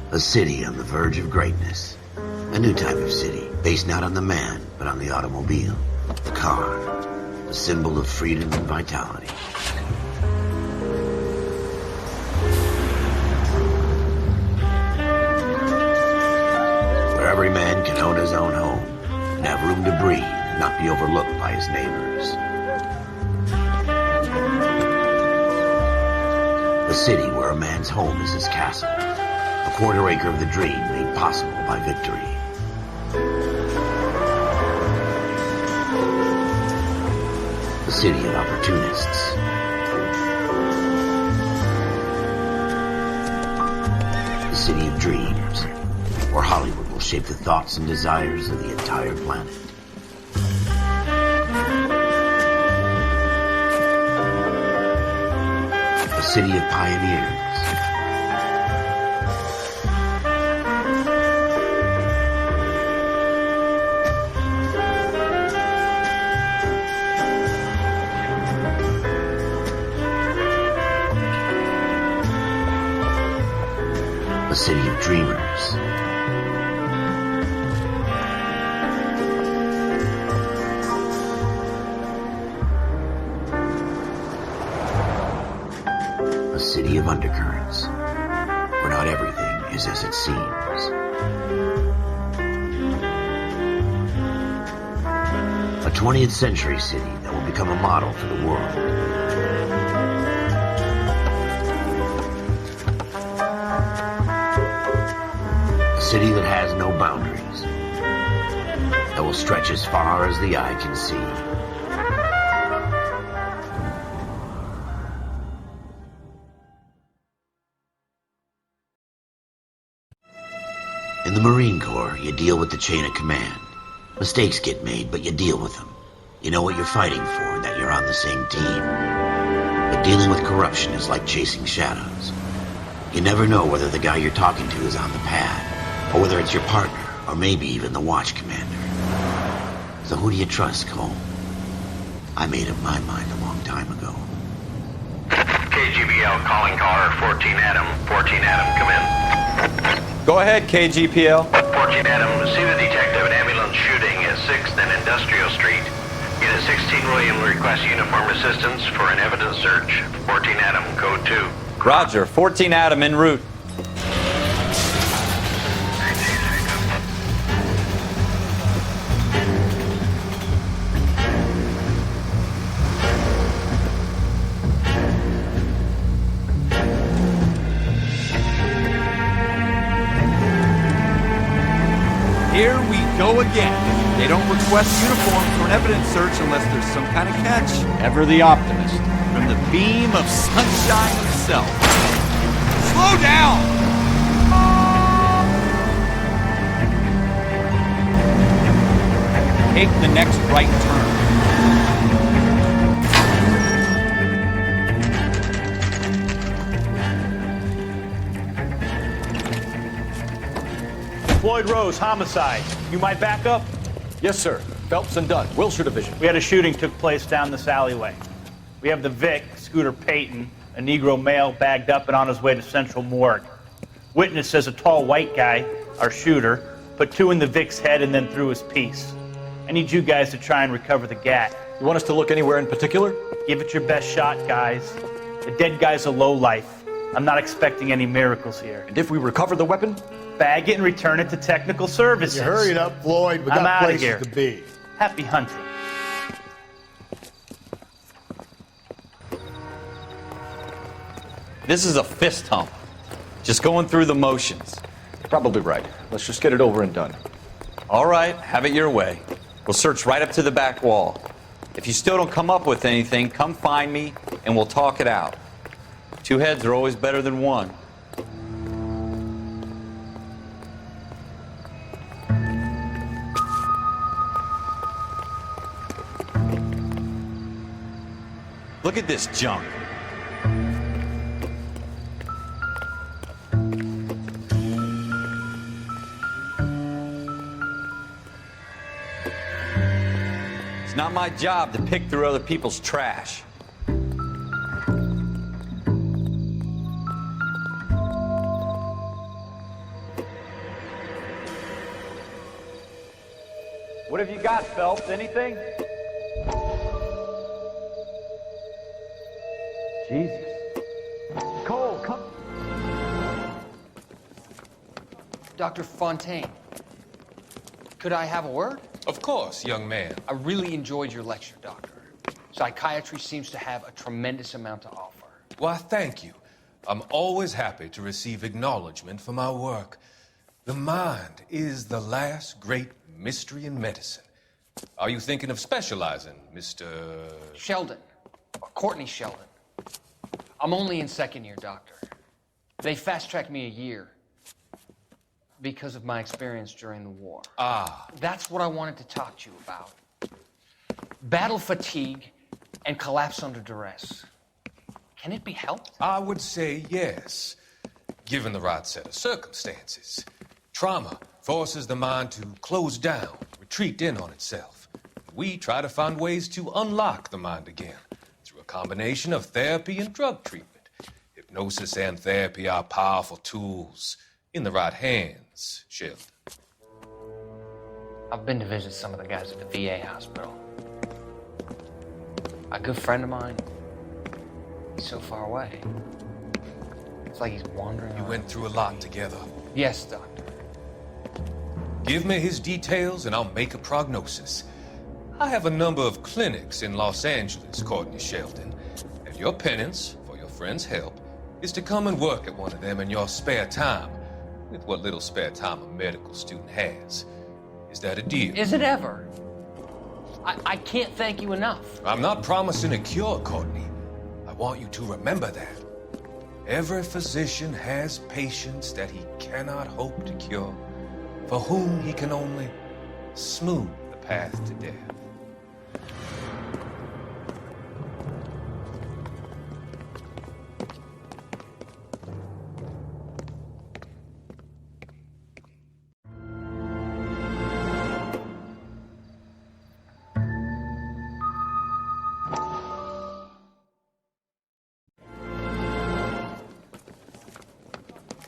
A city on the verge of greatness. A new type of city, based not on the man, but on the automobile. The car. The symbol of freedom and vitality. Where every man can own his own home, and have room to breathe, and not be overlooked by his neighbors. A city where a man's home is his castle. A quarter acre of the dream made possible by victory. A city of opportunists. A city of dreams, where Hollywood will shape the thoughts and desires of the entire planet. A city of pioneers. A city of dreamers. A city of undercurrents, where not everything is as it seems. A 20th century city that will become a model for the world. A city that has no boundaries, that will stretch as far as the eye can see. In the Marine Corps, you deal with the chain of command. Mistakes get made, but you deal with them. You know what you're fighting for, that you're on the same team. But dealing with corruption is like chasing shadows. You never know whether the guy you're talking to is on the pad, or whether it's your partner, or maybe even the watch commander. So who do you trust, Cole? I made up my mind a long time ago. KGBL calling caller 14 Adam. 14 Adam, come in. Go ahead, KGPL. 14 Adam, see the detective, an ambulance shooting at 6th and Industrial Street. Unit 16 William requests uniform assistance for an evidence search. 14 Adam, code 2. Roger, 14 Adam en route. Here we go again. They don't request uniforms for an evidence search unless there's some kind of catch. Ever the optimist. From the beam of sunshine himself. Slow down! Take the next right turn. Floyd Rose, homicide. You might back up? Yes, sir. Phelps and Dunn, Wilshire Division. We had a shooting took place down this alleyway. We have the Vic, Scooter Payton, a Negro male bagged up and on his way to Central Morgue. Witness says a tall white guy, our shooter, put 2 in the Vic's head and then threw his piece. I need you guys to try and recover the gat. You want us to look anywhere in particular? Give it your best shot, guys. The dead guy's a lowlife. I'm not expecting any miracles here. And if we recover the weapon? Bag it and return it to technical services. You hurry it up, Floyd. We I'm got outta places here. to be. Happy hunting. This is a fist hump. Just going through the motions. Probably right. Let's just get it over and done. All right, have it your way. We'll search right up to the back wall. If you still don't come up with anything, come find me and we'll talk it out. 2 heads are always better than 1. Look at this junk. It's not my job to pick through other people's trash. What have you got, Phelps? Anything? Jesus. Cole, come. Dr. Fontaine, could I have a word? Of course, young man. I really enjoyed your lecture, Doctor. Psychiatry seems to have a tremendous amount to offer. Why, thank you. I'm always happy to receive acknowledgement for my work. The mind is the last great mystery in medicine. Are you thinking of specializing, Mr. Sheldon, or Courtney Sheldon. I'm only in second year, Doctor. They fast-tracked me a year because of my experience during the war. Ah. That's what I wanted to talk to you about. Battle fatigue and collapse under duress. Can it be helped? I would say yes, given the right set of circumstances. Trauma forces the mind to close down, retreat in on itself. We try to find ways to unlock the mind again through a combination of therapy and drug treatment. Hypnosis and therapy are powerful tools in the right hands, Sheldon. I've been to visit some of the guys at the VA hospital. A good friend of mine, he's so far away. It's like he's wandering You around. went through a lot together. Yes, Doctor. Give me his details and I'll make a prognosis. I have a number of clinics in Los Angeles, Courtney Sheldon, and your penance for your friend's help is to come and work at one of them in your spare time, with what little spare time a medical student has. Is that a deal? Is it ever? I can't thank you enough. I'm not promising a cure, Courtney. I want you to remember that. Every physician has patients that he cannot hope to cure, for whom he can only smooth the path to death.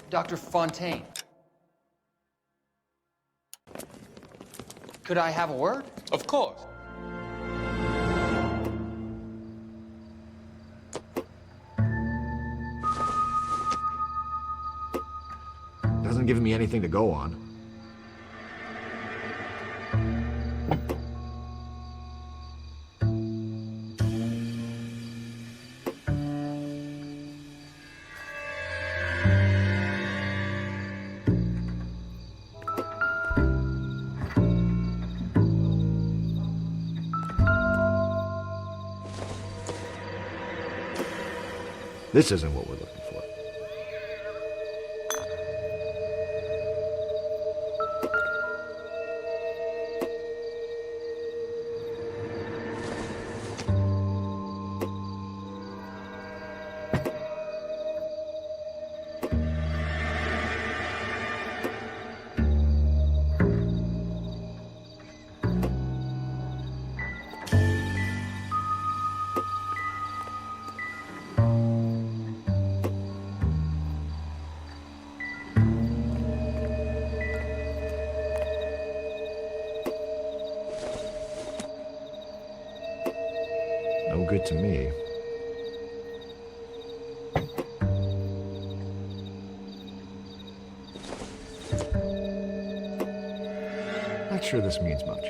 Dr. Fontaine, could I have a word? Of course. Doesn't give me anything to go on. This isn't what we're looking for. No good to me. Not sure this means much.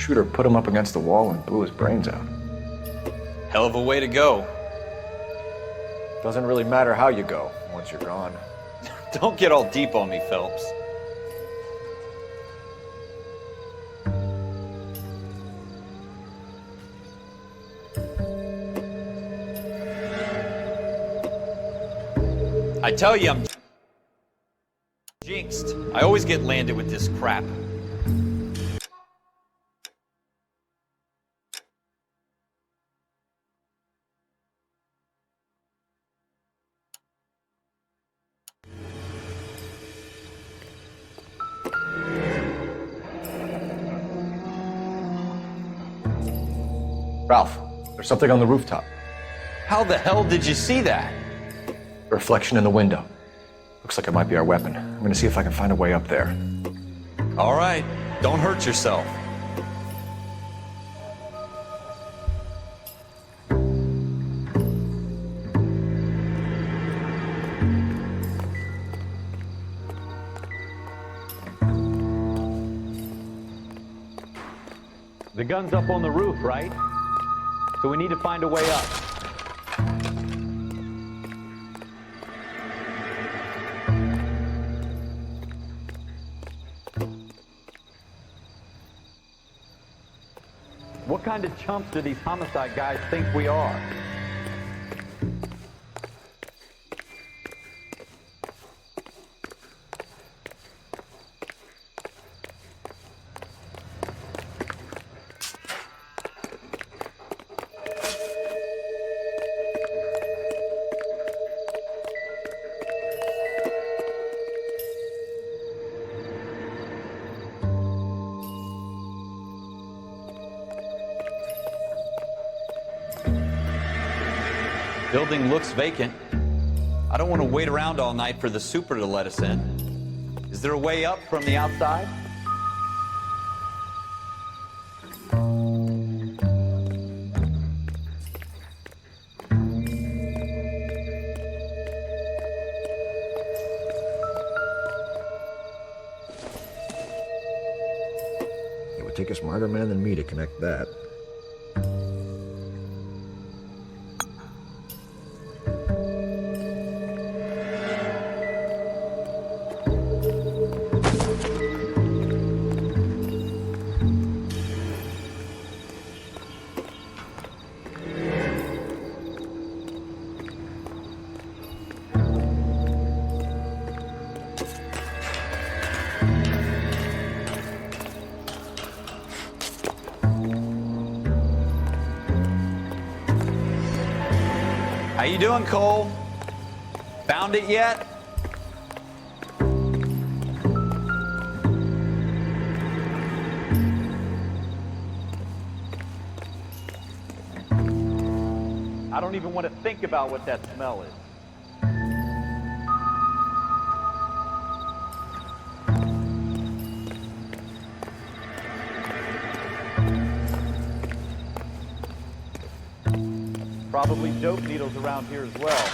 Shooter put him up against the wall and blew his brains out. Hell of a way to go. Doesn't really matter how you go once you're gone. Don't get all deep on me, Phelps. I tell you, I'm jinxed. I always get landed with this crap. Ralph, there's something on the rooftop. How the hell did you see that? A reflection in the window. Looks like it might be our weapon. I'm gonna see if I can find a way up there. All right, don't hurt yourself. The gun's up on the roof, right? So we need to find a way up. What kind of chumps do these homicide guys think we are? Building looks vacant. I don't want to wait around all night for the super to let us in. Is there a way up from the outside? It would take a smarter man than me to connect that. How you doing, Cole? Found it yet? I don't even want to think about what that smell is. Probably dope needles around here as well.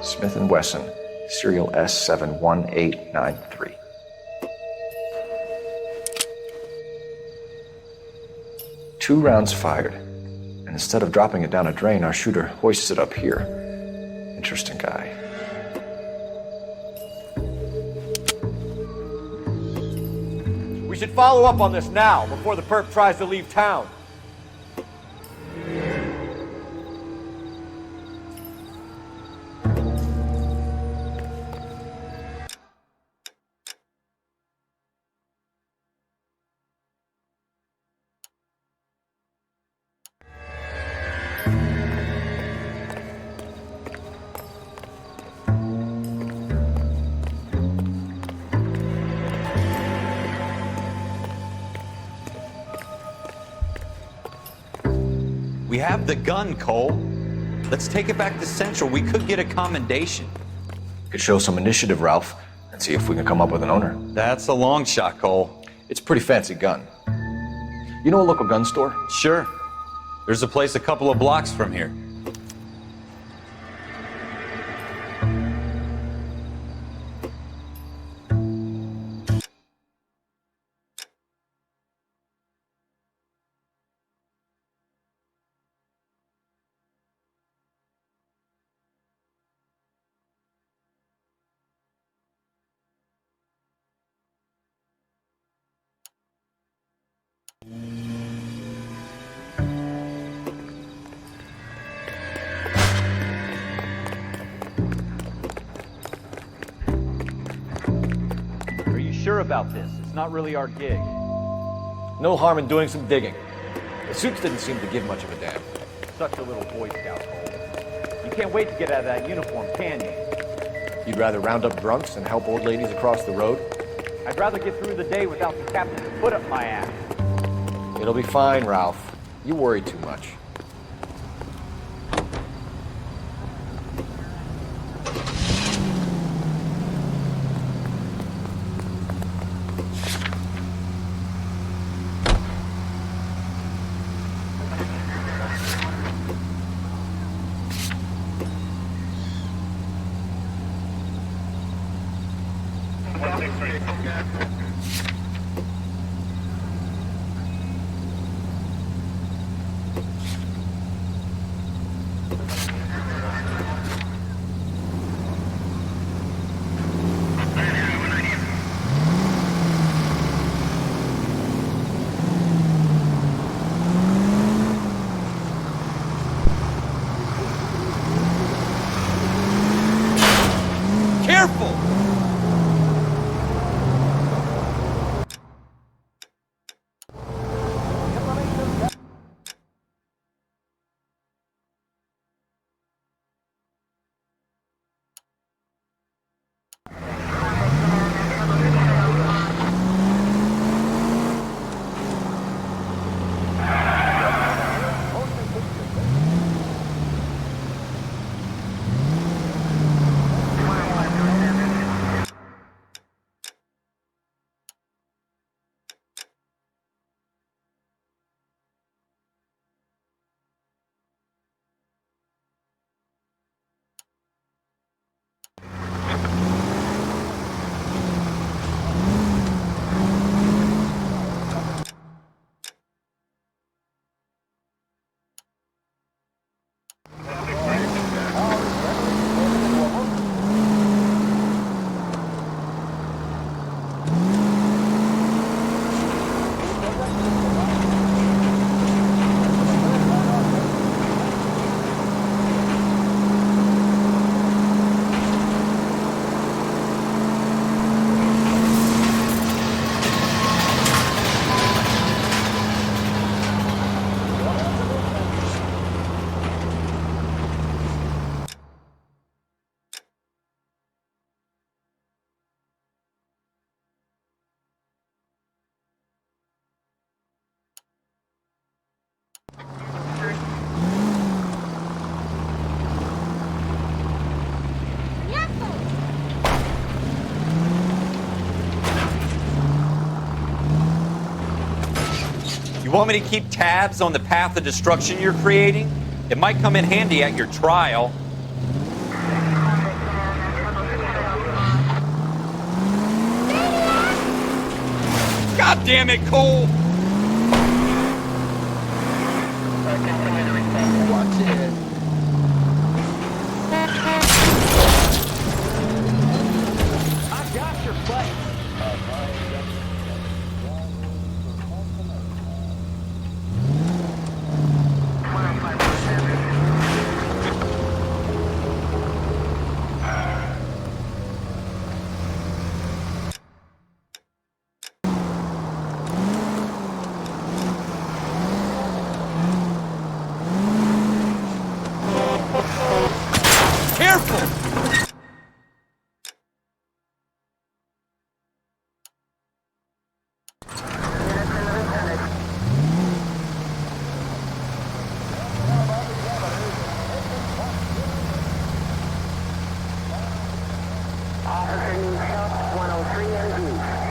Smith & Wesson, serial S71893. Two rounds fired, and instead of dropping it down a drain, our shooter hoists it up here. Interesting guy. We should follow up on this now, before the perp tries to leave town. We have the gun, Cole. Let's take it back to Central. We could get a commendation. Could show some initiative, Ralph, and see if we can come up with an owner. That's a long shot, Cole. It's a pretty fancy gun. You know a local gun store? Sure. There's a place a couple of blocks from here. Are you sure about this? It's not really our gig. No harm in doing some digging. The suits didn't seem to give much of a damn. Such a little Boy Scout, Cole. You can't wait to get out of that uniform, can you? You'd rather round up drunks than help old ladies across the road? I'd rather get through the day without the captain's foot up my ass. It'll be fine, Ralph. You worry too much. Careful! You want me to keep tabs on the path of destruction you're creating? It might come in handy at your trial. damn it, Cole! Watch it. I got your butt. Careful! Officer needs help, 103 MD.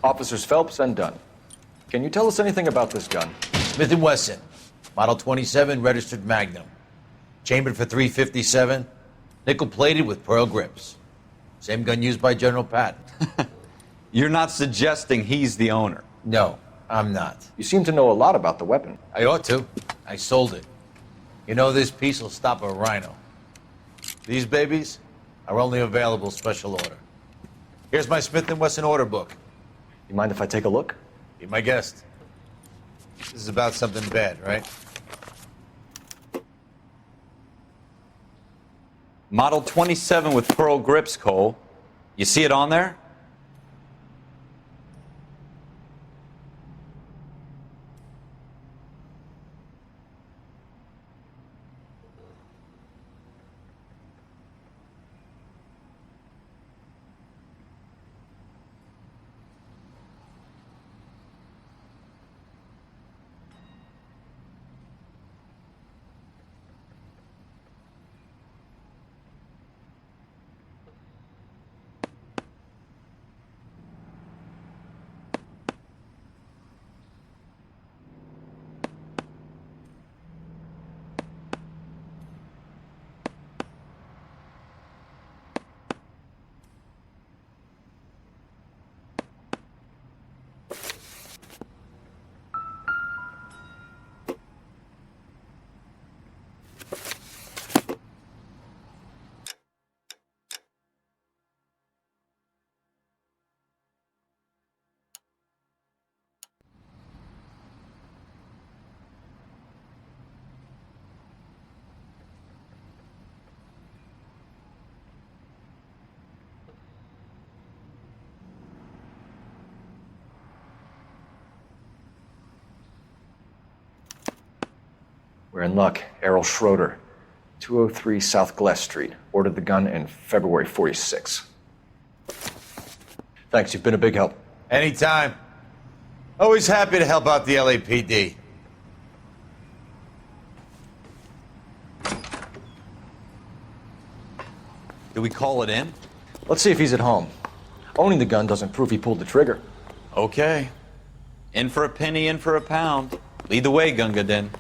Officers Phelps and Dunn. Can you tell us anything about this gun? Smith & Wesson, Model 27, registered Magnum. Chambered for .357, nickel-plated with pearl grips. Same gun used by General Patton. You're not suggesting he's the owner? No, I'm not. You seem to know a lot about the weapon. I ought to. I sold it. You know, this piece will stop a rhino. These babies are only available special order. Here's my Smith & Wesson order book. You mind if I take a look? Be my guest. This is about something bad, right? Model 27 with pearl grips, Cole. You see it on there? We're in luck. Errol Schroeder, 203 South Glass Street. Ordered the gun in February '46. Thanks, you've been a big help. Anytime. Always happy to help out the LAPD. Do we call it in? Let's see if he's at home. Owning the gun doesn't prove he pulled the trigger. Okay. In for a penny, in for a pound. Lead the way, Gunga Din.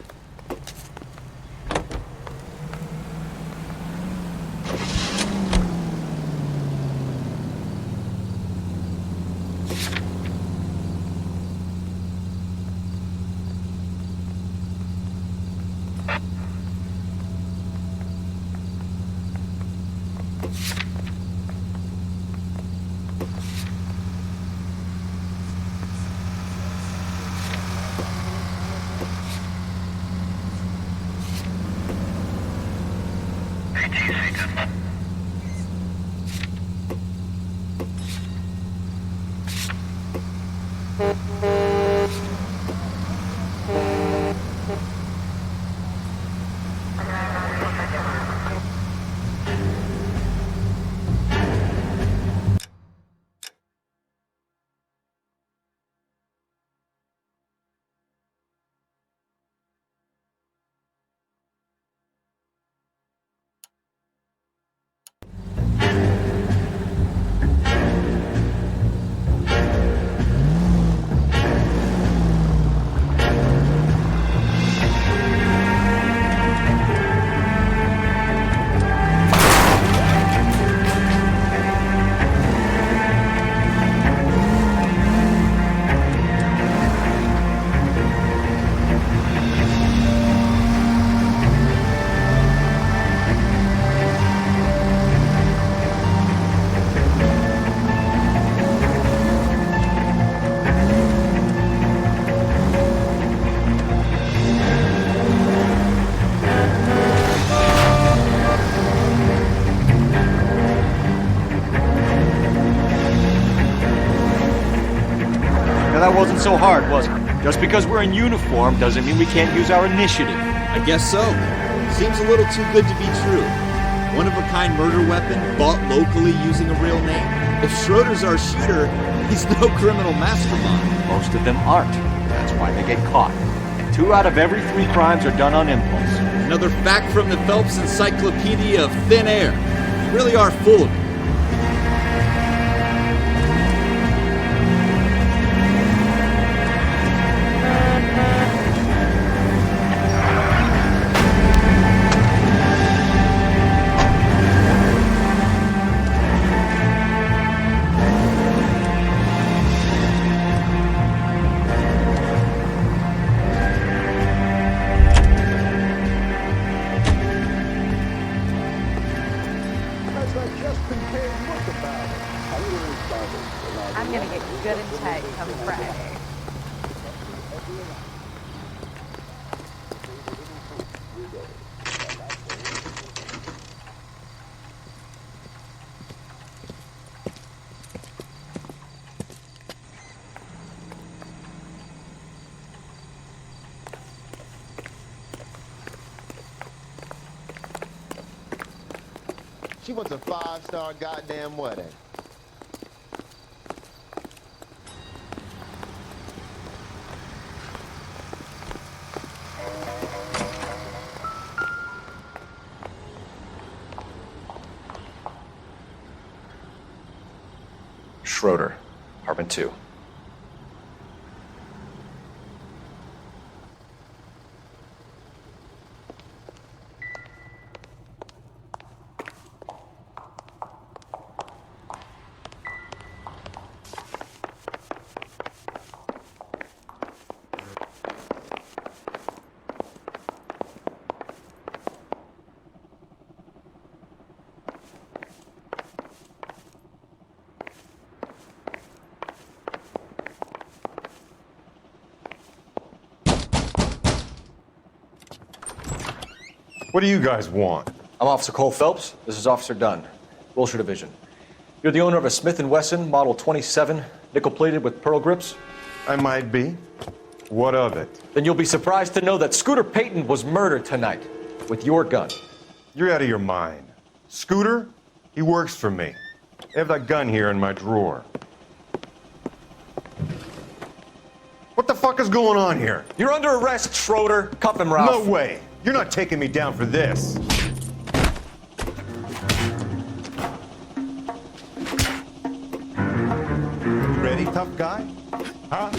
That wasn't so hard, was it? Just because we're in uniform doesn't mean we can't use our initiative. I guess so. Seems a little too good to be true. One-of-a-kind murder weapon bought locally using a real name. If Schroeder's our shooter, he's no criminal mastermind. Most of them aren't. That's why they get caught. 2 out of every 3 crimes are done on impulse. Another fact from the Phelps Encyclopedia of Thin Air. You really are full of it. I'm gonna get good and tight come Friday. She wants a 5-star goddamn wedding. Schroeder, apartment 2. What do you guys want? I'm Officer Cole Phelps. This is Officer Dunn, Wilshire Division. You're the owner of a Smith & Wesson Model 27, nickel-plated with pearl grips? I might be. What of it? Then you'll be surprised to know that Scooter Payton was murdered tonight with your gun. You're out of your mind. Scooter? He works for me. I have that gun here in my drawer. What the fuck is going on here? You're under arrest, Schroeder. Cuff him, Ralph. No way. You're not taking me down for this. You ready, tough guy? Huh?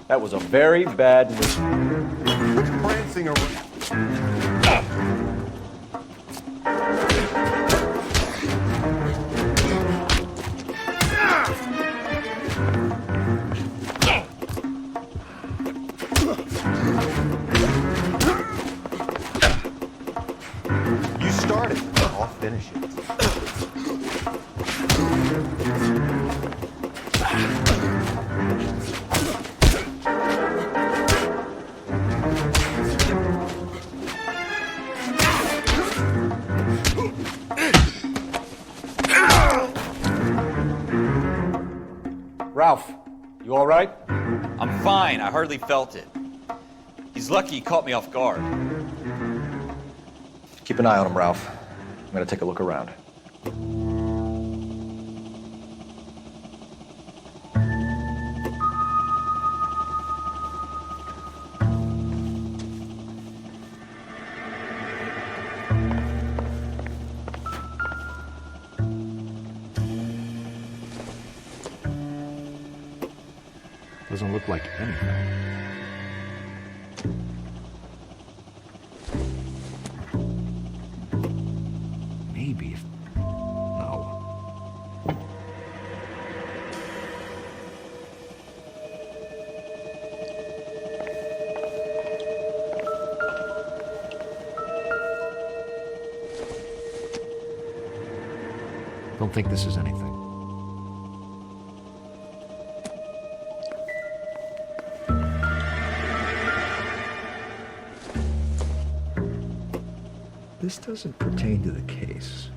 That was a very bad move. Quit prancing around. Ralph, you all right? I'm fine. I hardly felt it. He's lucky he caught me off guard. Keep an eye on him, Ralph. I'm gonna take a look around. Doesn't look like anything. Maybe if... No. Don't think this is anything. This doesn't pertain to the case.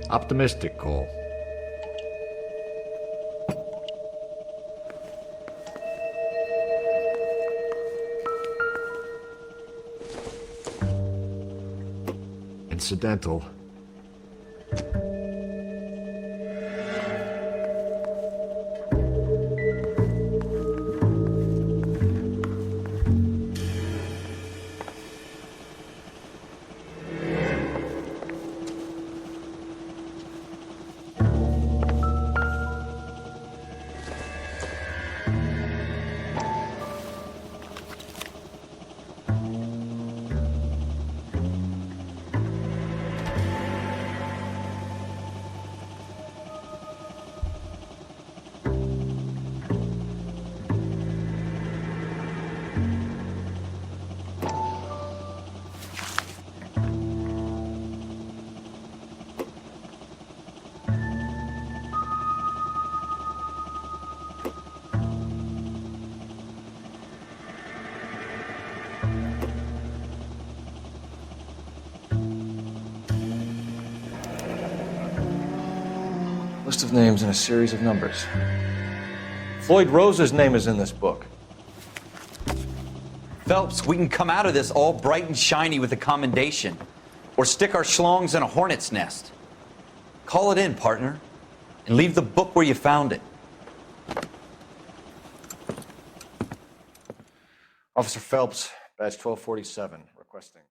Optimistic, Cole. Incidental. List of names and a series of numbers. Floyd Rose's name is in this book. Phelps, we can come out of this all bright and shiny with a commendation. Or stick our schlongs in a hornet's nest. Call it in, partner. And leave the book where you found it. Officer Phelps, badge 1247, requesting.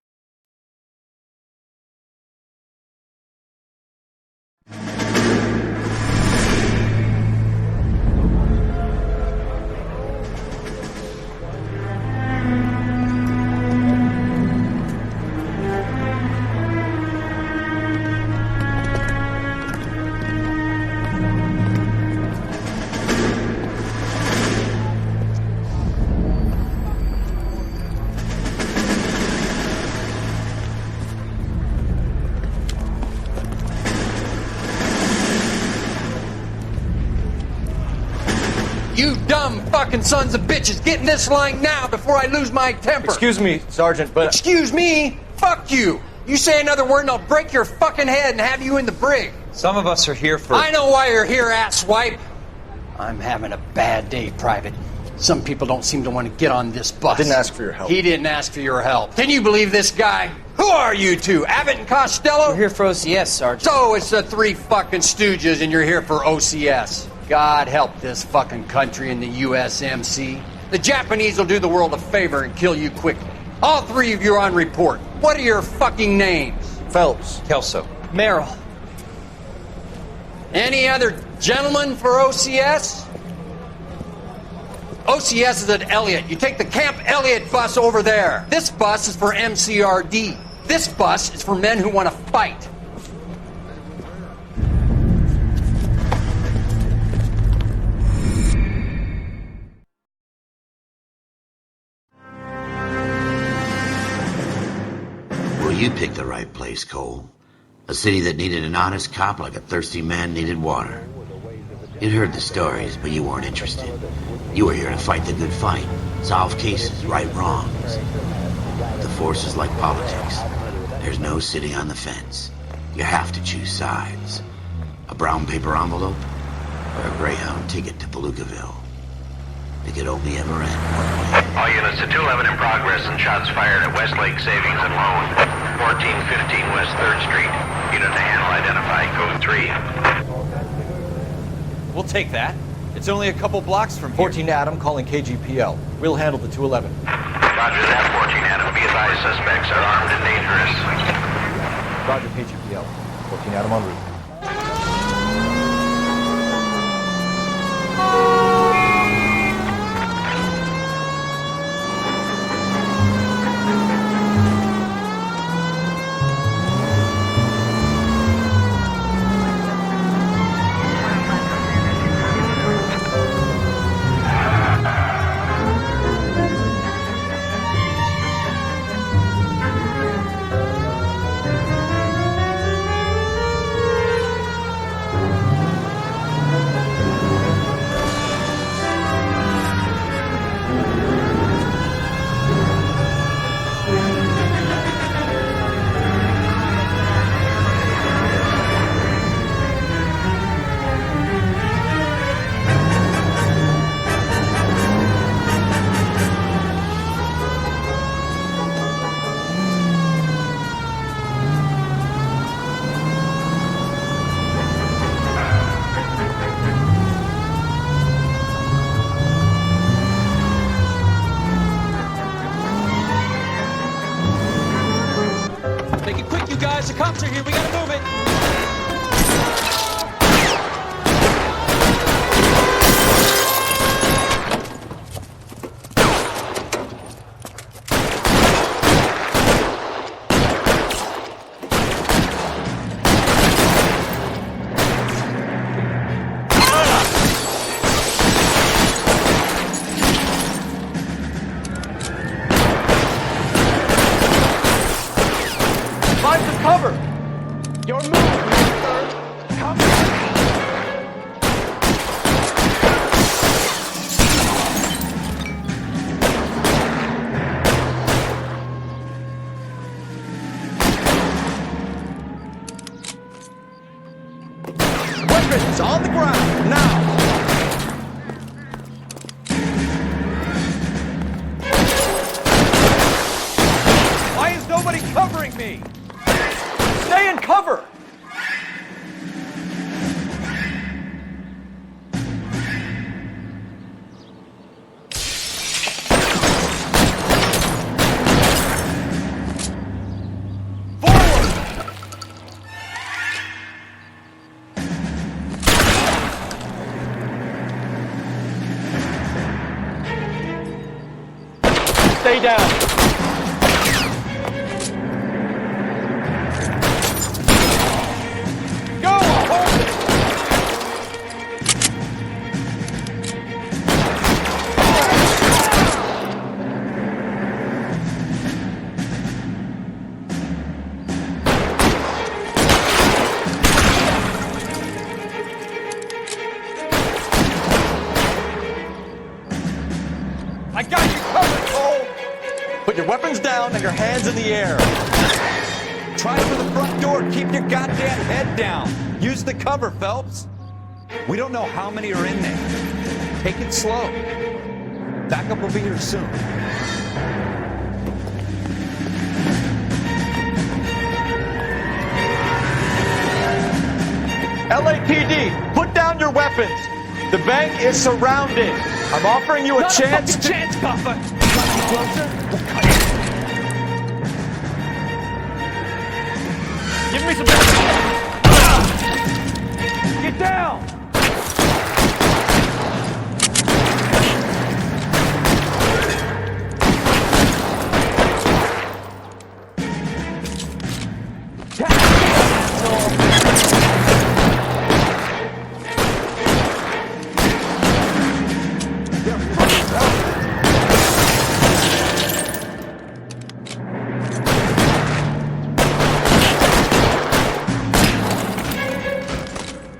You dumb fucking sons of bitches, get in this line now before I lose my temper. Excuse me, Sergeant, but... Excuse me? Fuck you. You say another word and I'll break your fucking head and have you in the brig. Some of us are here for... I know why you're here, asswipe. I'm having a bad day, Private. Some people don't seem to want to get on this bus. I didn't ask for your help. He didn't ask for your help. Can you believe this guy? Who are you two? Abbott and Costello? We're here for OCS, Sergeant. So it's the three fucking stooges and you're here for OCS. God help this fucking country and the USMC. The Japanese will do the world a favor and kill you quickly. All three of you are on report. What are your fucking names? Phelps. Kelso. Merrill. Any other gentlemen for OCS? OCS is at Elliott. You take the Camp Elliott bus over there. This bus is for MCRD. This bus is for men who want to fight. Well, you picked the right place, Cole. A city that needed an honest cop like a thirsty man needed water. You'd heard the stories, but you weren't interested. You were here to fight the good fight, solve cases, right wrongs. The force is like politics. There's no sitting on the fence. You have to choose sides. A brown paper envelope or a Greyhound ticket to Palookaville. It could only ever end one way. All units to 211 in progress and shots fired at Westlake Savings and Loan, 1415 West 3rd Street. Unit to handle identified, code 3. We'll take that. It's only a couple blocks from here. 14 Adam calling KGPL. We'll handle the 211. Roger that, 14 Adam. Be advised, suspects are armed and dangerous. Roger, KGPL. 14 Adam en route. The cops are here. We gotta move it. On the ground, now! Why is nobody covering me? Stay in cover! Stay down. Go! Hold it! I got you covered, Cole! Put your weapons down and your hands in the air. Try for the front door. Keep your goddamn head down. Use the cover, Phelps. We don't know how many are in there. Take it slow. Backup will be here soon. LAPD, put down your weapons. The bank is surrounded. I'm offering you a chance to... chance, Papa! Closer? We'll cut it. Give me some... Get down!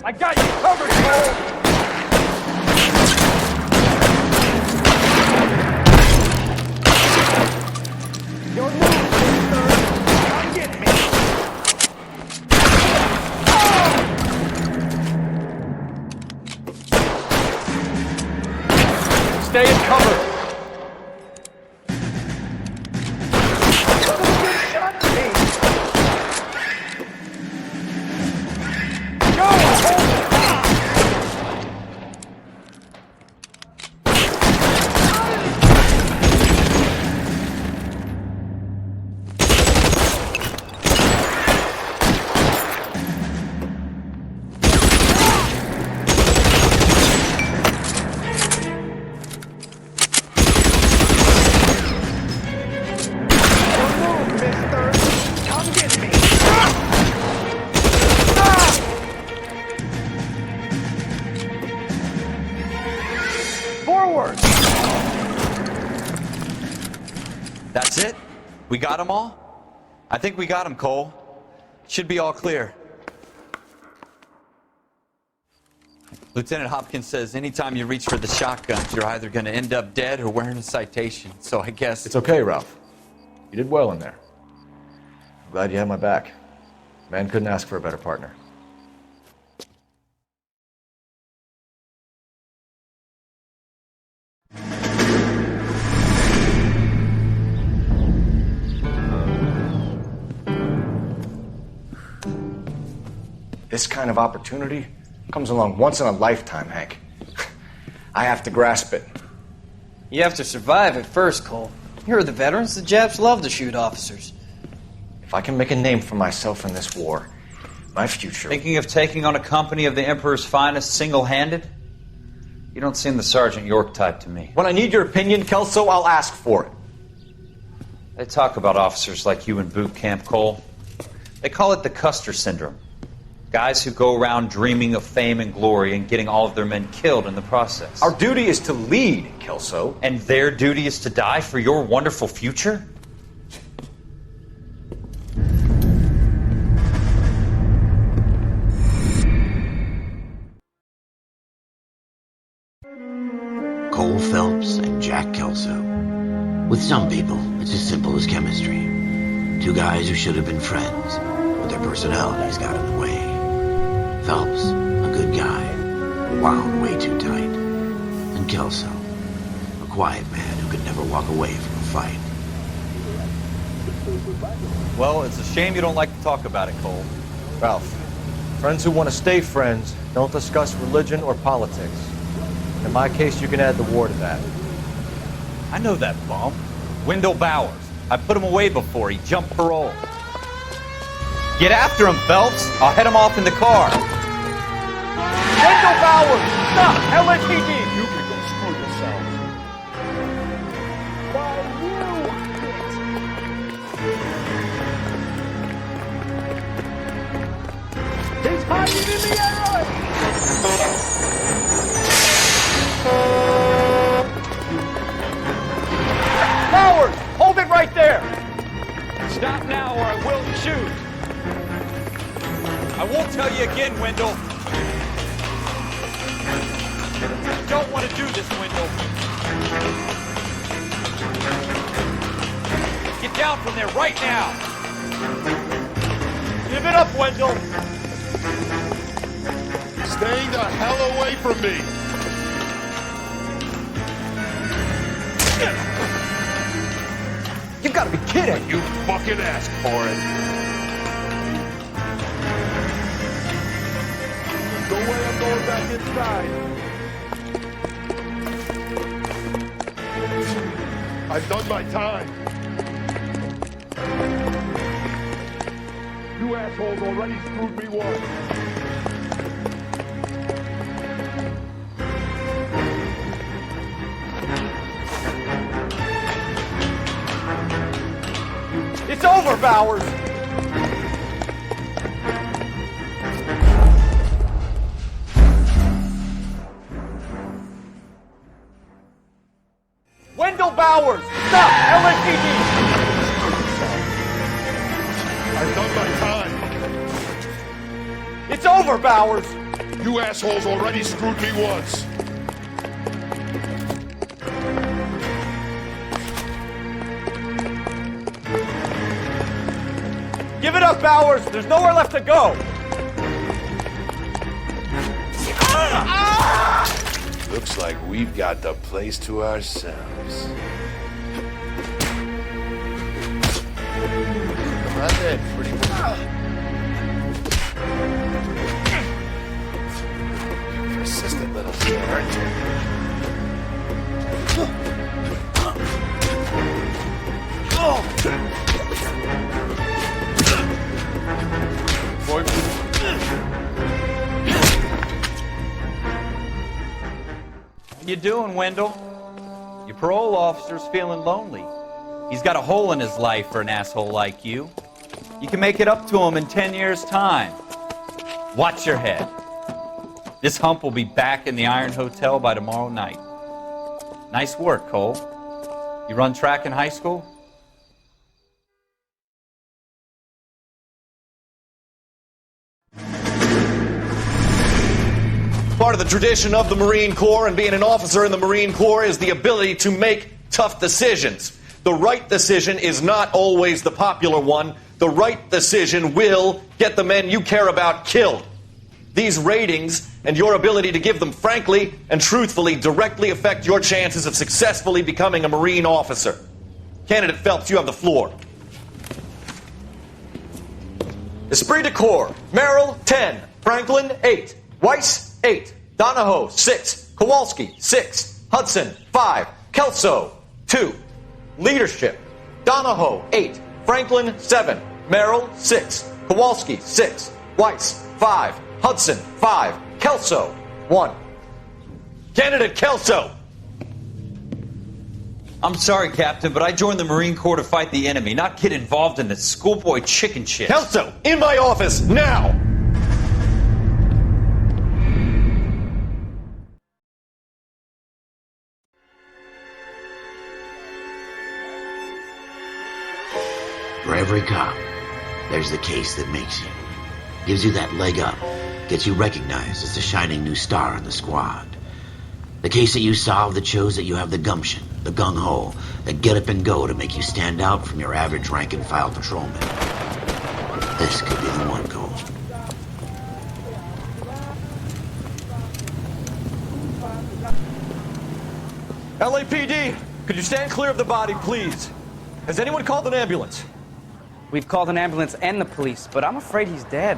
I got you covered, Cole! Your move! got them all? I think we got them, Cole. Should be all clear. Lieutenant Hopkins says anytime you reach for the shotguns, you're either going to end up dead or wearing a citation. So I guess... It's okay, Ralph. You did well in there. I'm glad you had my back. Man couldn't ask for a better partner. This kind of opportunity comes along once in a lifetime, Hank. I have to grasp it. You have to survive it first, Cole. Here are the veterans. The Japs love to shoot officers. If I can make a name for myself in this war, my future... Thinking of taking on a company of the Emperor's finest single-handed? You don't seem the Sergeant York type to me. When I need your opinion, Kelso, I'll ask for it. They talk about officers like you in boot camp, Cole. They call it the Custer Syndrome. Guys who go around dreaming of fame and glory and getting all of their men killed in the process. Our duty is to lead, Kelso. And their duty is to die for your wonderful future? Cole Phelps and Jack Kelso. With some people, it's as simple as chemistry. Two guys who should have been friends, but their personalities got in the way. Phelps, a good guy, wound way too tight. And Kelso, a quiet man who could never walk away from a fight. Well, it's a shame you don't like to talk about it, Cole. Ralph, friends who want to stay friends don't discuss religion or politics. In my case, you can add the war to that. I know that bum. Wendell Bowers. I put him away before he jumped parole. Get after him, Phelps. I'll head him off in the car. Wendell Bowers! Stop! LAPD! You can go screw yourself. He's hiding in the alley! Bowers! Hold it right there! Stop now or I will shoot! I won't tell you again, Wendell. I don't want to do this, Wendell. Get down from there right now. Give it up, Wendell. Stay the hell away from me. You gotta be kidding. You fucking asked for it. No way I'm going back inside. I've done my time. You assholes already screwed me once. It's over, Bowers. Wendell Bowers! Stop! LAPD! I've done my time. It's over, Bowers! You assholes already screwed me once. Give it up, Bowers! There's nowhere left to go! Looks like we've got the place to ourselves. Not that pretty woman. Persistent little shit, aren't you? Boy. How you doing, Wendell? Your parole officer's feeling lonely. He's got a hole in his life for an asshole like you. You can make it up to him in 10 years' time. Watch your head. This hump will be back in the Iron Hotel by tomorrow night. Nice work, Cole. You run track in high school? Part of the tradition of the Marine Corps and being an officer in the Marine Corps is the ability to make tough decisions. The right decision is not always the popular one. The right decision will get the men you care about killed. These ratings and your ability to give them frankly and truthfully directly affect your chances of successfully becoming a Marine officer. Candidate Phelps, you have the floor. Esprit de Corps, Merrill, 10. Franklin, 8. Weiss, 8. Donahoe, 6. Kowalski, 6. Hudson, 5. Kelso, 2. Leadership, Donahoe, 8. Franklin, 7. Merrill, 6. Kowalski, 6. Weiss, 5. Hudson, 5. Kelso, 1. Candidate Kelso! I'm sorry, Captain, but I joined the Marine Corps to fight the enemy, not get involved in this schoolboy chicken shit. Kelso, in my office, now! For every cop, there's the case that makes you. Gives you that leg up. Gets you recognized as the shining new star in the squad. The case that you solve that shows that you have the gumption, the gung-ho, the get up and go to make you stand out from your average rank-and-file patrolman. This could be the one, Cole. LAPD, could you stand clear of the body, please? Has anyone called an ambulance? We've called an ambulance and the police, but I'm afraid he's dead.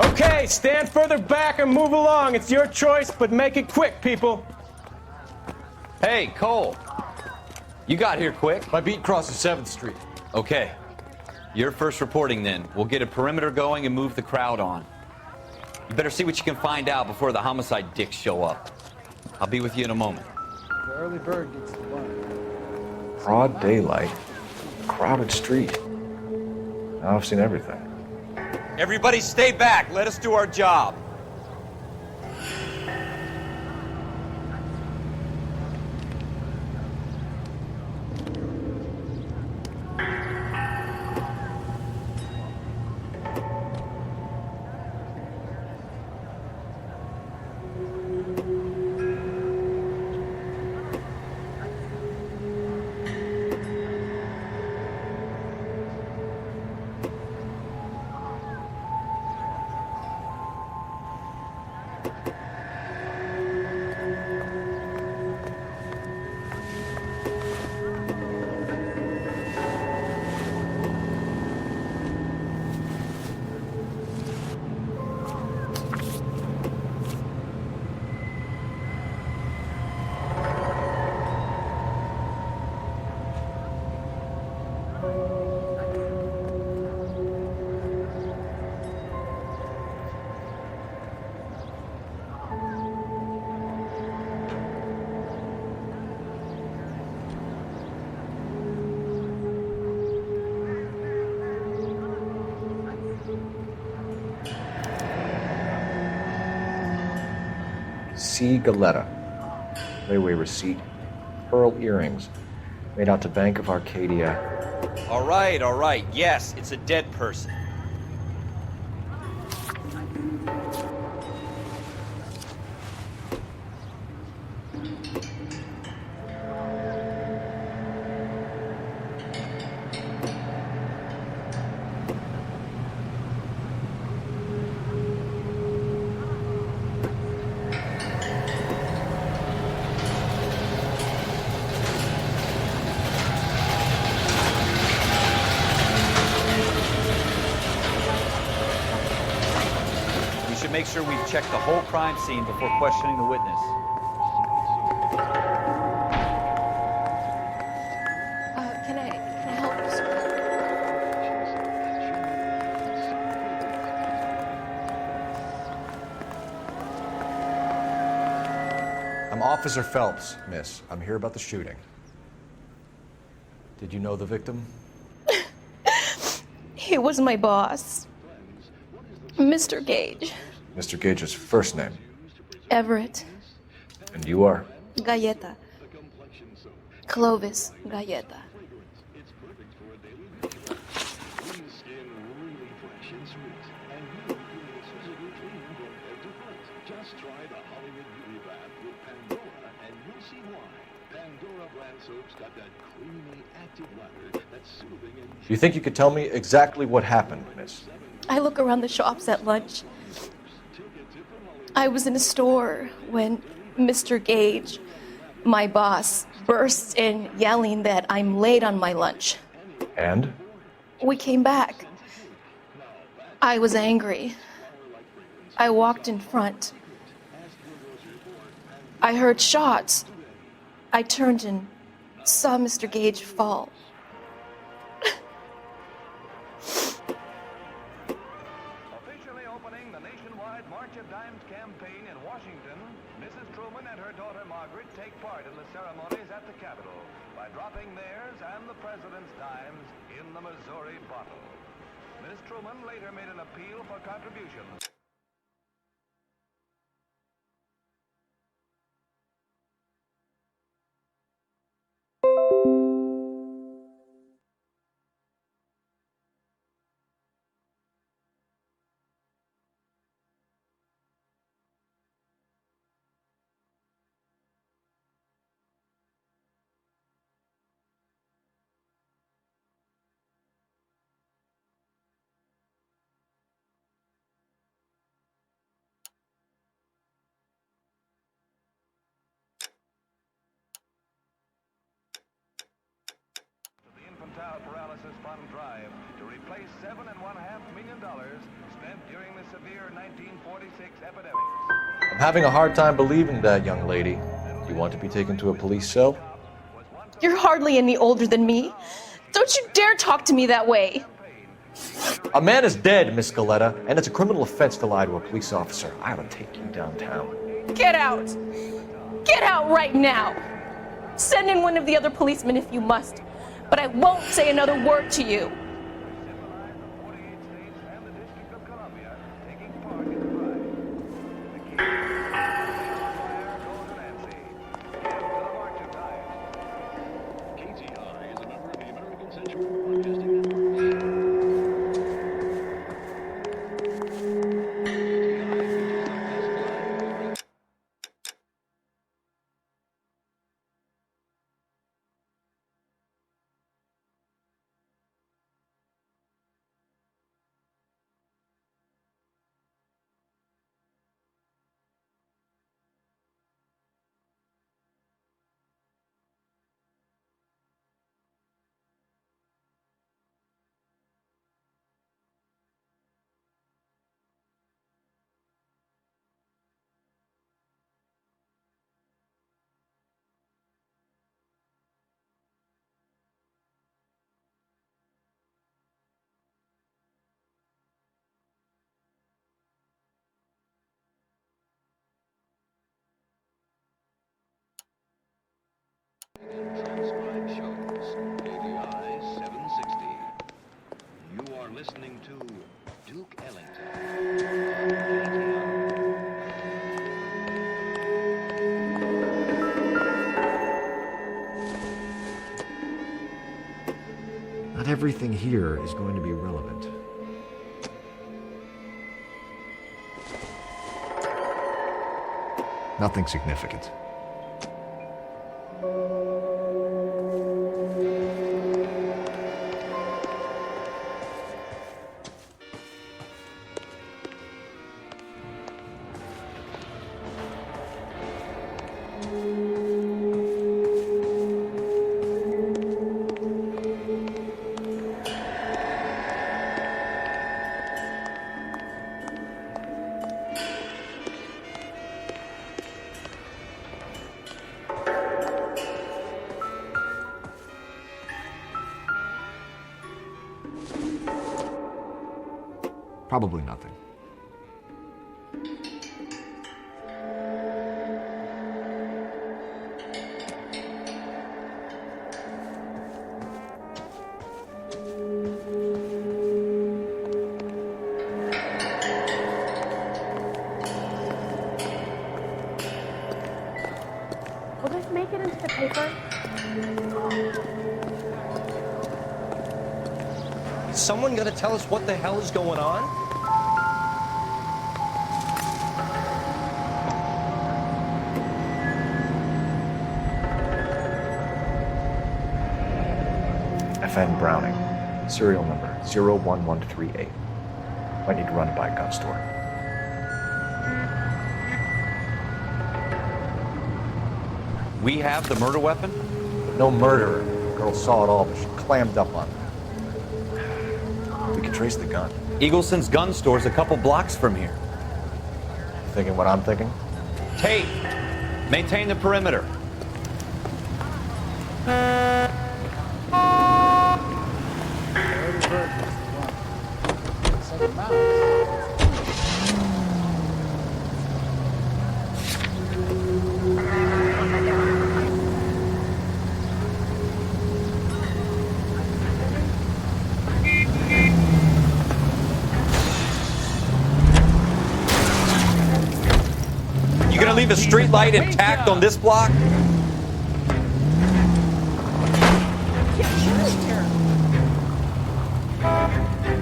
Okay, stand further back and move along. It's your choice, but make it quick, people. Hey, Cole. You got here quick. My beat crosses 7th Street. Okay. You're first reporting then. We'll get a perimeter going and move the crowd on. You better see what you can find out before the homicide dicks show up. I'll be with you in a moment. The early bird gets the worm. Broad daylight, crowded street. Now I've seen everything. Everybody stay back. Let us do our job. C. Galetta. Railway receipt. Pearl earrings. Made out to Bank of Arcadia. All right. Yes, it's a dead person. Make sure we've checked the whole crime scene before questioning the witness. Can I help you, sir? I'm Officer Phelps, miss. I'm here about the shooting. Did you know the victim? He was my boss, Mr. Gage. Mr. Gage's first name. Everett. And you are? Galleta. Clovis Galleta. the Hollywood beauty bath with Pandora, and you'll see why. Pandora brand soap's got that creamy, active lather that's soothing and... Do you think you could tell me exactly what happened, miss? I look around the shops at lunch. I was in a store when Mr. Gage, my boss, bursts in yelling that I'm late on my lunch. And? We came back. I was angry. I walked in front. I heard shots. I turned and saw Mr. Gage fall. Officially opening the nationwide March of Dimes campaign in Washington, Mrs. Truman and her daughter Margaret take part in the ceremonies at the Capitol by dropping theirs and the president's dimes in the Missouri bottle. Ms. Truman later made an appeal for contributions. Paralysis Fund drive to replace $7.5 million spent during the severe 1946 epidemic. I'm having a hard time believing that, young lady. You want to be taken to a police cell? You're hardly any older than me. Don't you dare talk to me that way. A man is dead, Miss Galetta, and it's a criminal offense to lie to a police officer. I ought to take you downtown. Get out. Get out right now. Send in one of the other policemen if you must. But I won't say another word to you. Transcribe shows ADI 760. You are listening to Duke Not everything here is going to be relevant. Nothing significant. Probably nothing. Will this make it into the paper? Is someone gonna tell us what the hell is going on? FN Browning, serial number 01138. Might need to run it by a gun store. We have the murder weapon? No murderer. The girl saw it all, but she clammed up on it. We can trace the gun. Eagleson's gun store's a couple blocks from here. Thinking what I'm thinking? Tate, maintain the perimeter. You gonna leave a street light intact on this block?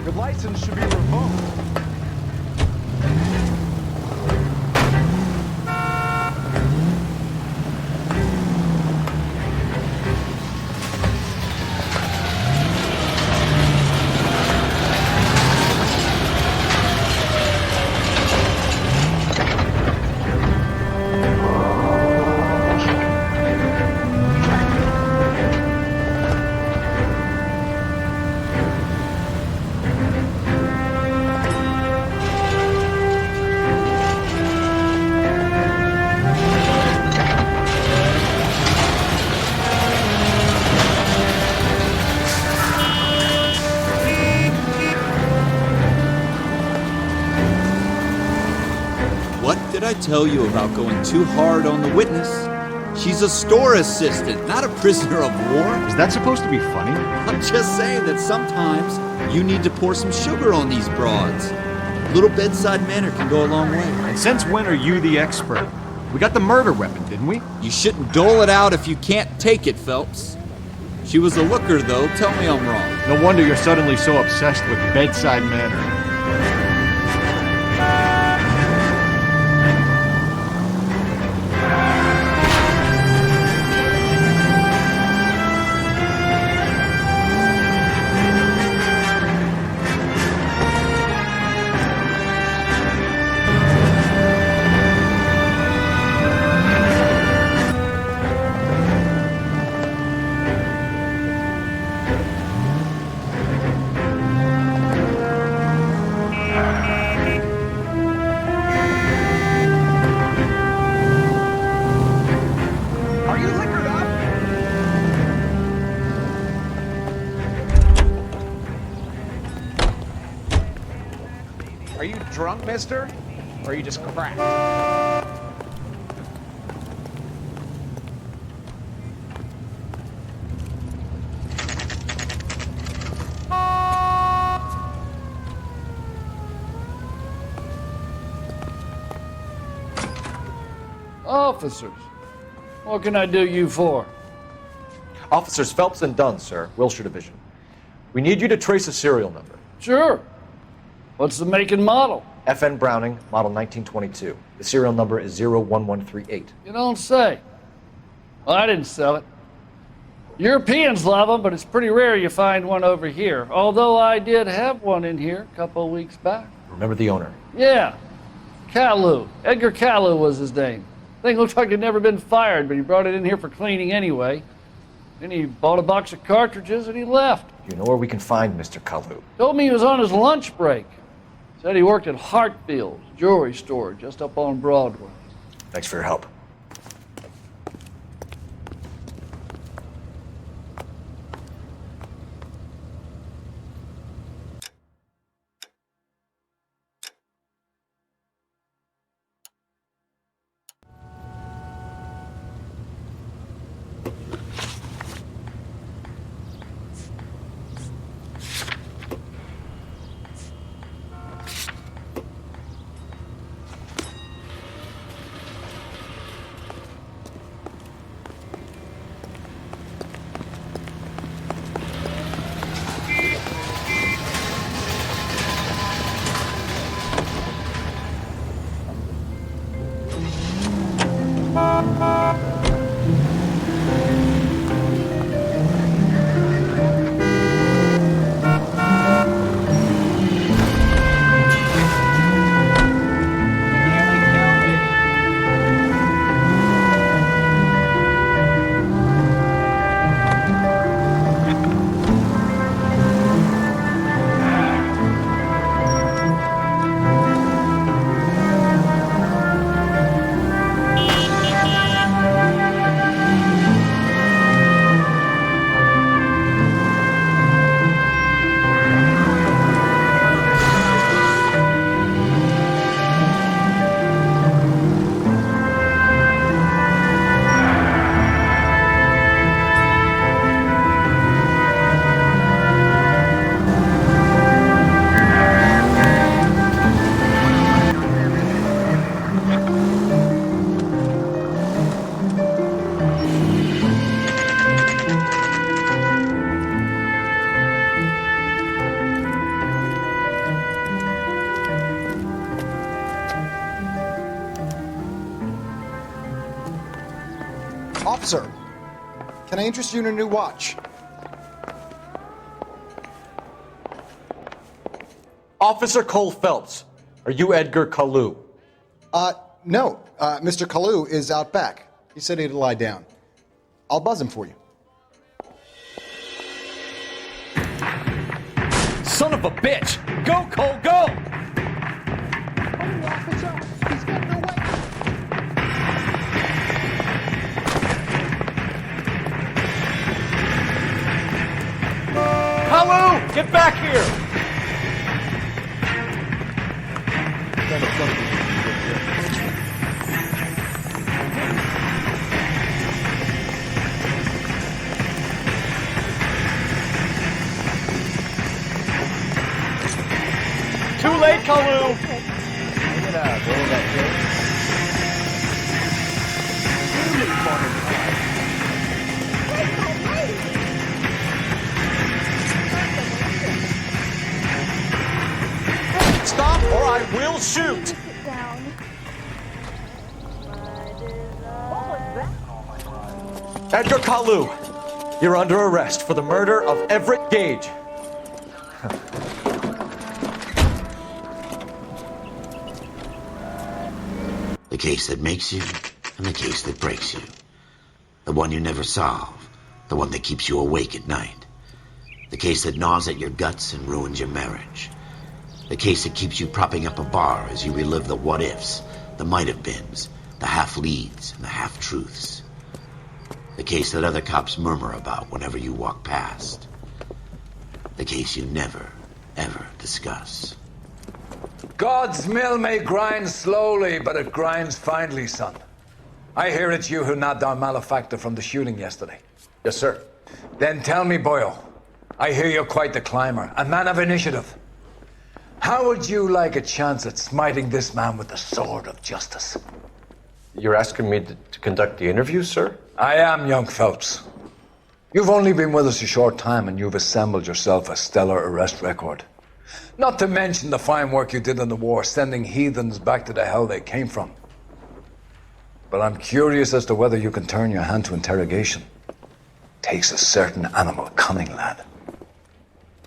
Your license should be revoked. Did I tell you about going too hard on the witness? She's a store assistant, not a prisoner of war. Is that supposed to be funny? I'm just saying that sometimes you need to pour some sugar on these broads. A little bedside manner can go a long way. And since when are you the expert? We got the murder weapon, didn't we? You shouldn't dole it out if you can't take it, Phelps. She was a looker, though. Tell me I'm wrong. No wonder you're suddenly so obsessed with bedside manner. Are you drunk, mister? Or are you just cracked? Officers, what can I do you for? Officers Phelps and Dunn, sir, Wilshire Division. We need you to trace a serial number. Sure. What's the make and model? FN Browning, model 1922. The serial number is 01138. You don't say. Well, I didn't sell it. Europeans love them, but it's pretty rare you find one over here. Although I did have one in here a couple of weeks back. Remember the owner? Yeah. Caillou. Edgar Caillou was his name. Thing looked like he'd never been fired, but he brought it in here for cleaning anyway. Then he bought a box of cartridges and he left. You know where we can find Mr. Caillou? Told me he was on his lunch break. Said he worked at Hartfield's jewelry store just up on Broadway. Thanks for your help. Sir, can I interest you in a new watch? Officer Cole Phelps, are you Edgar Kalu? No. Mr. Kalu is out back. He said he'd lie down. I'll buzz him for you. Son of a bitch! Go, Cole, go! Kalu, get back here! Too late, Kalu! Stop or I will shoot! Edgar Kalu, you're under arrest for the murder of Everett Gage. The case that makes you, and the case that breaks you. The one you never solve, the one that keeps you awake at night. The case that gnaws at your guts and ruins your marriage. The case that keeps you propping up a bar as you relive the what-ifs, the might-have-beens, the half-leads, and the half-truths. The case that other cops murmur about whenever you walk past. The case you never, ever discuss. God's mill may grind slowly, but it grinds finely, son. I hear it's you who nabbed our malefactor from the shooting yesterday. Yes, sir. Then tell me, boyo, I hear you're quite the climber, a man of initiative. How would you like a chance at smiting this man with the sword of justice? You're asking me to conduct the interview, sir? I am, young Phelps. You've only been with us a short time and you've assembled yourself a stellar arrest record. Not to mention the fine work you did in the war, sending heathens back to the hell they came from. But I'm curious as to whether you can turn your hand to interrogation. Takes a certain animal cunning, lad.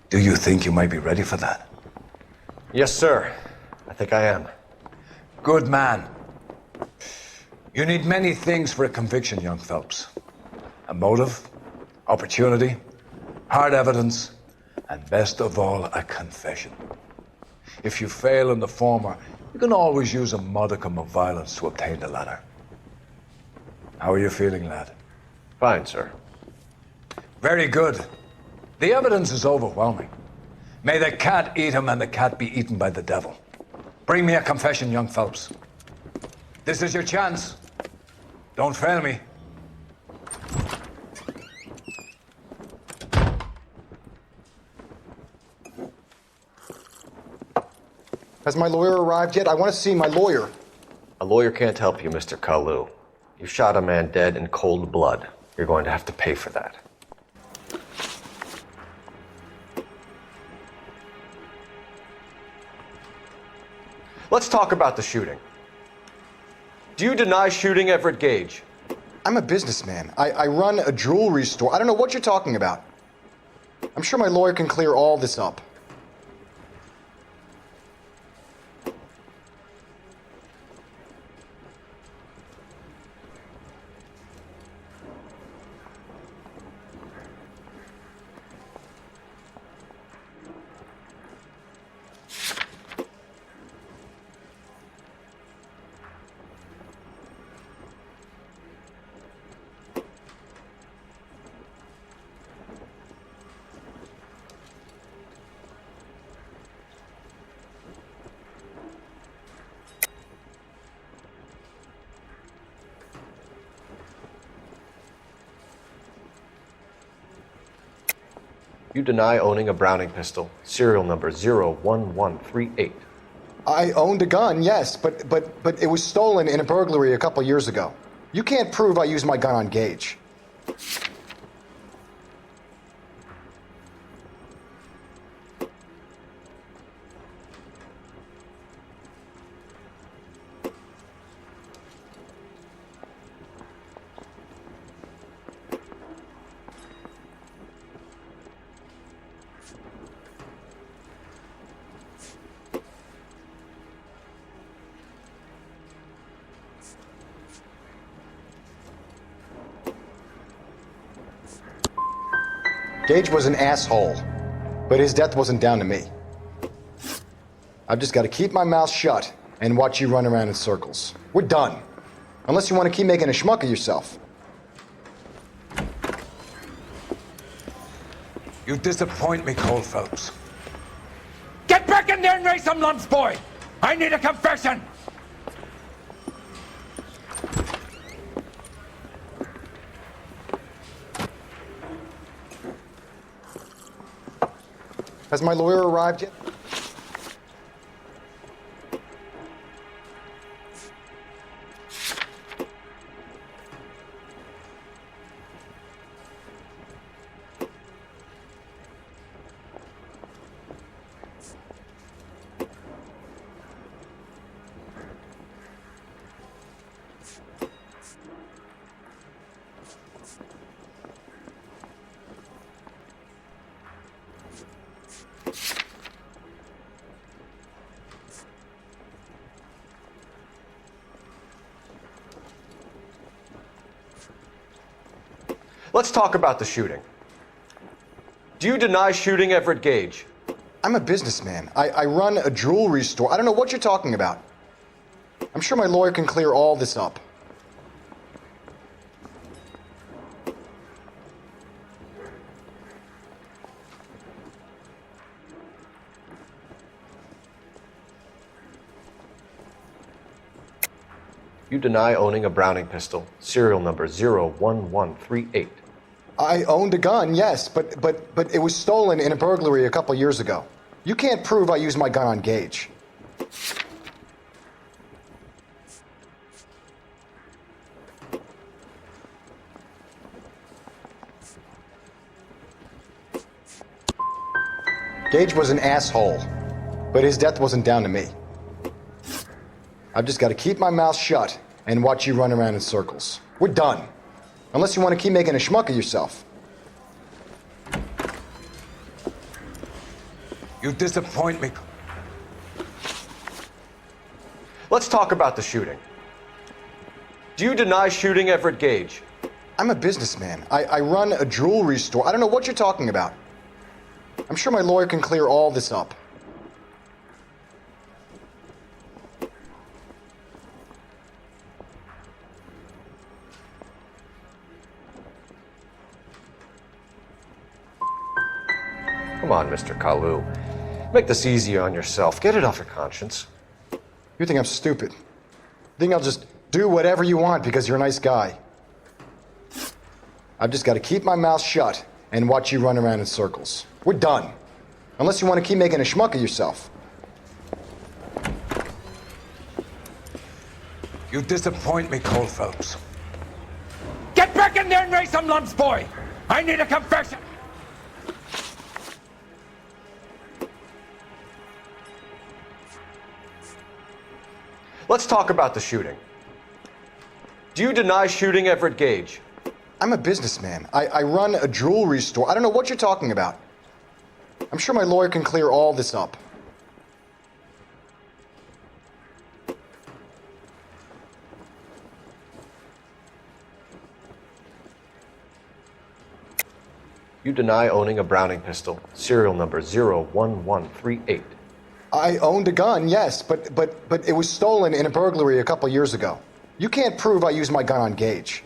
Do you think you might be ready for that? Yes, sir. I think I am. Good man. You need many things for a conviction, young Phelps. A motive, opportunity, hard evidence, and best of all, a confession. If you fail in the former, you can always use a modicum of violence to obtain the latter. How are you feeling, lad? Fine, sir. Very good. The evidence is overwhelming. May the cat eat him and the cat be eaten by the devil. Bring me a confession, young Phelps. This is your chance. Don't fail me. Has my lawyer arrived yet? I want to see my lawyer. A lawyer can't help you, Mr. Kalu. You shot a man dead in cold blood. You're going to have to pay for that. Let's talk about the shooting. Do you deny shooting Everett Gage? I'm a businessman. I run a jewelry store. I don't know what you're talking about. I'm sure my lawyer can clear all this up. You deny owning a Browning pistol, serial number 01138. I owned a gun, yes, but it was stolen in a burglary a couple years ago. You can't prove I used my gun on Gage. Gage was an asshole, but his death wasn't down to me. I've just got to keep my mouth shut and watch you run around in circles. We're done. Unless you want to keep making a schmuck of yourself. You disappoint me, Cole Phelps. Get back in there and raise some lumps, boy! I need a confession! Has my lawyer arrived yet? Let's talk about the shooting. Do you deny shooting Everett Gage? I'm a businessman. I run a jewelry store. I don't know what you're talking about. I'm sure my lawyer can clear all this up. You deny owning a Browning pistol, serial number 01138. I owned a gun, yes, but it was stolen in a burglary a couple years ago. You can't prove I used my gun on Gage. Gage was an asshole, but his death wasn't down to me. I've just got to keep my mouth shut and watch you run around in circles. We're done. Unless you want to keep making a schmuck of yourself. You disappoint me. Let's talk about the shooting. Do you deny shooting Everett Gage? I'm a businessman. I run a jewelry store. I don't know what you're talking about. I'm sure my lawyer can clear all this up. Come on, Mr. Kalu. Make this easier on yourself. Get it off your conscience. You think I'm stupid? You think I'll just do whatever you want because you're a nice guy? I've just got to keep my mouth shut and watch you run around in circles. We're done. Unless you want to keep making a schmuck of yourself. You disappoint me, Cole Phelps. Get back in there and raise some lumps, boy! I need a confession! Let's talk about the shooting. Do you deny shooting Everett Gage? I'm a businessman. I run a jewelry store. I don't know what you're talking about. I'm sure my lawyer can clear all this up. You deny owning a Browning pistol, serial number 01138. I owned a gun, yes, but it was stolen in a burglary a couple years ago. You can't prove I used my gun on Gage.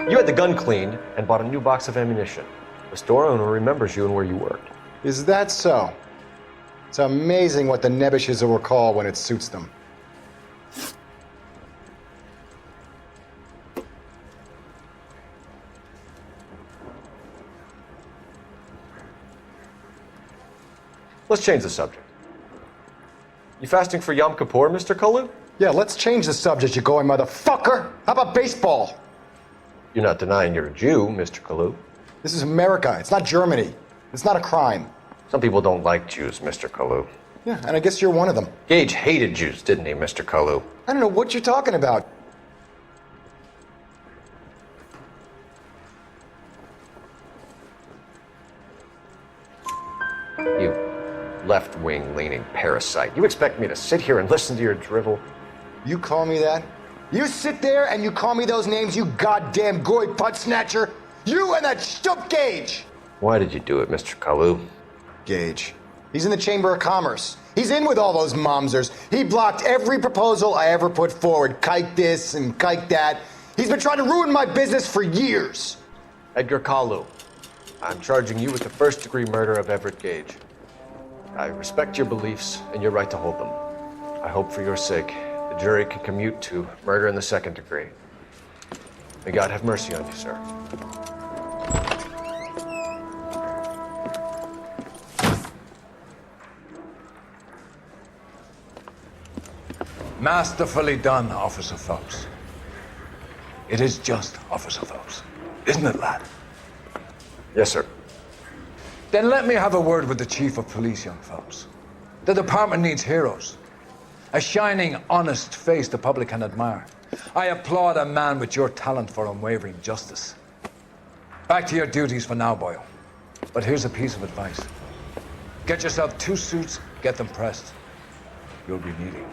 You had the gun cleaned and bought a new box of ammunition. The store owner remembers you and where you worked. Is that so? It's amazing what the Nebbishes will recall when it suits them. Let's change the subject. You fasting for Yom Kippur, Mr. Kalu? Yeah, let's change the subject, you going motherfucker. How about baseball? You're not denying you're a Jew, Mr. Kalu. This is America. It's not Germany. It's not a crime. Some people don't like Jews, Mr. Kalu. Yeah, and I guess you're one of them. Gage hated Jews, didn't he, Mr. Kalu? I don't know what you're talking about. You left-wing leaning parasite. You expect me to sit here and listen to your drivel? You call me that? You sit there and you call me those names, you goddamn goy putt snatcher? You and that stup Gage! Why did you do it, Mr. Kalu? Gage. He's in the Chamber of Commerce. He's in with all those momsers. He blocked every proposal I ever put forward. Kike this and kike that. He's been trying to ruin my business for years. Edgar Kalu, I'm charging you with the first-degree murder of Everett Gage. I respect your beliefs and your right to hold them. I hope for your sake the jury can commute to murder in the second degree. May God have mercy on you, sir. Masterfully done, Officer Phelps. It is just Officer Phelps, isn't it, lad? Yes, sir. Then let me have a word with the Chief of Police, young Phelps. The department needs heroes. A shining, honest face the public can admire. I applaud a man with your talent for unwavering justice. Back to your duties for now, Boyle. But here's a piece of advice. Get yourself 2 suits, get them pressed. You'll be needing.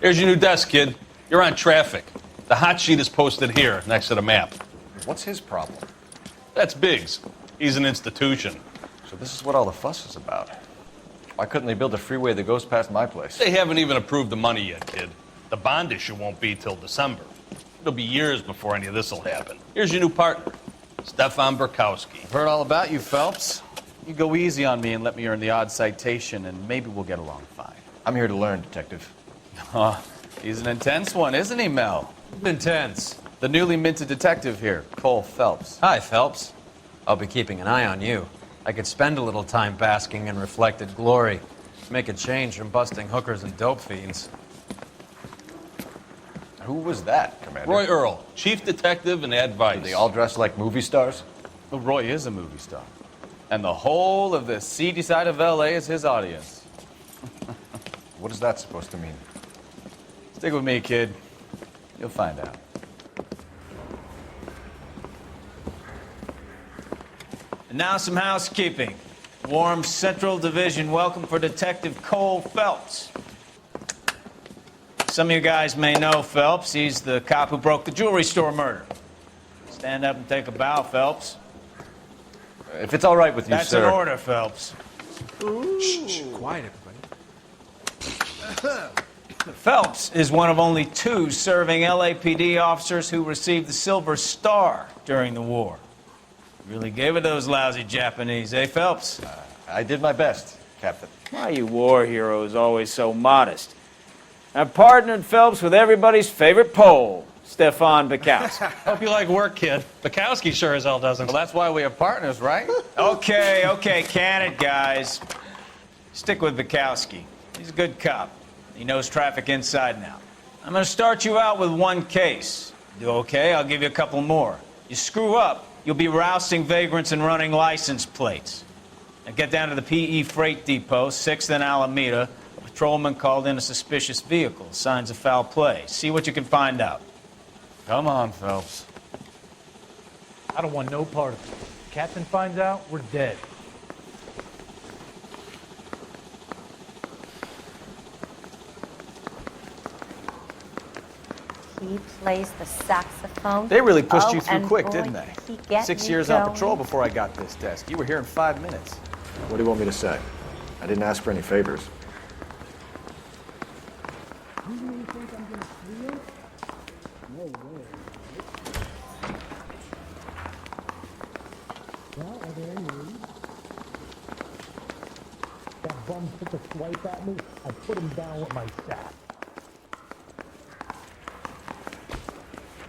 Here's your new desk, kid. You're on traffic. The hot sheet is posted here, next to the map. What's his problem? That's Biggs. He's an institution. So this is what all the fuss is about. Why couldn't they build a freeway that goes past my place? They haven't even approved the money yet, kid. The bond issue won't be till December. It'll be years before any of this will happen. Here's your new partner, Stefan Burkowski. I've heard all about you, Phelps. You go easy on me and let me earn the odd citation, and maybe we'll get along fine. I'm here to learn, Detective. He's an intense one, isn't he, Mel? Intense. The newly minted detective here, Cole Phelps. Hi, Phelps. I'll be keeping an eye on you. I could spend a little time basking in reflected glory. Make a change from busting hookers and dope fiends. Who was that, Commander? Roy Earl, chief detective and advice. Do they all dress like movie stars? Well, Roy is a movie star. And the whole of the seedy side of L.A. is his audience. What is that supposed to mean? Stick with me, kid. You'll find out. And now some housekeeping. Warm Central Division welcome for Detective Cole Phelps. Some of you guys may know Phelps. He's the cop who broke the jewelry store murder. Stand up and take a bow, Phelps. If it's all right with you, That's sir. That's an order, Phelps. Shh, quiet, everybody. Phelps is one of only 2 serving LAPD officers who received the Silver Star during the war. Really gave it those lousy Japanese, eh, Phelps? I did my best, Captain. Why you war heroes always so modest? I've partnered Phelps with everybody's favorite Pole, Stefan Burkowski. Hope you like work, kid. Burkowski sure as hell doesn't. Well, that's why we have partners, right? Okay, can it, guys. Stick with Burkowski. He's a good cop. He knows traffic inside and out. I'm going to start you out with 1 case. Do okay, I'll give you a couple more. You screw up, you'll be rousting vagrants and running license plates. Now get down to the PE Freight Depot, 6th and Alameda. A patrolman called in a suspicious vehicle. Signs of foul play. See what you can find out. Come on, Phelps. I don't want no part of it. If Captain finds out, we're dead. He plays the saxophone. They really pushed you through quick, boy, didn't they? he get 6 me years on going. patrol before I got this desk. You were here in 5 minutes. What do you want me to say? I didn't ask for any favors. Well, are there any leads? That bum took a swipe at me. I put him down with my staff.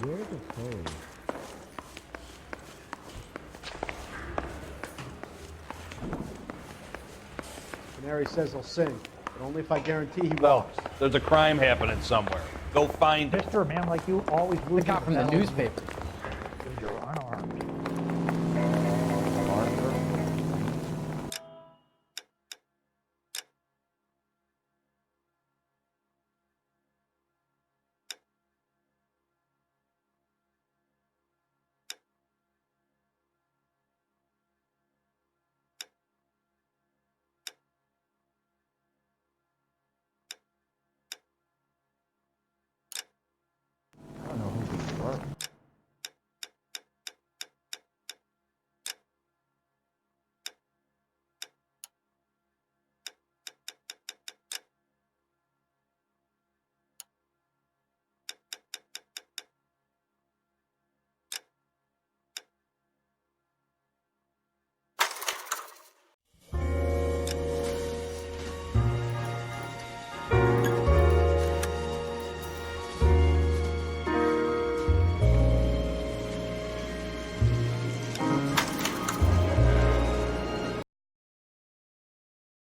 Where's the phone? Canary says he'll sing, but only if I guarantee he No, won't. there's a crime happening somewhere. Go find it. Mister, a man like you always The cop from the newspaper.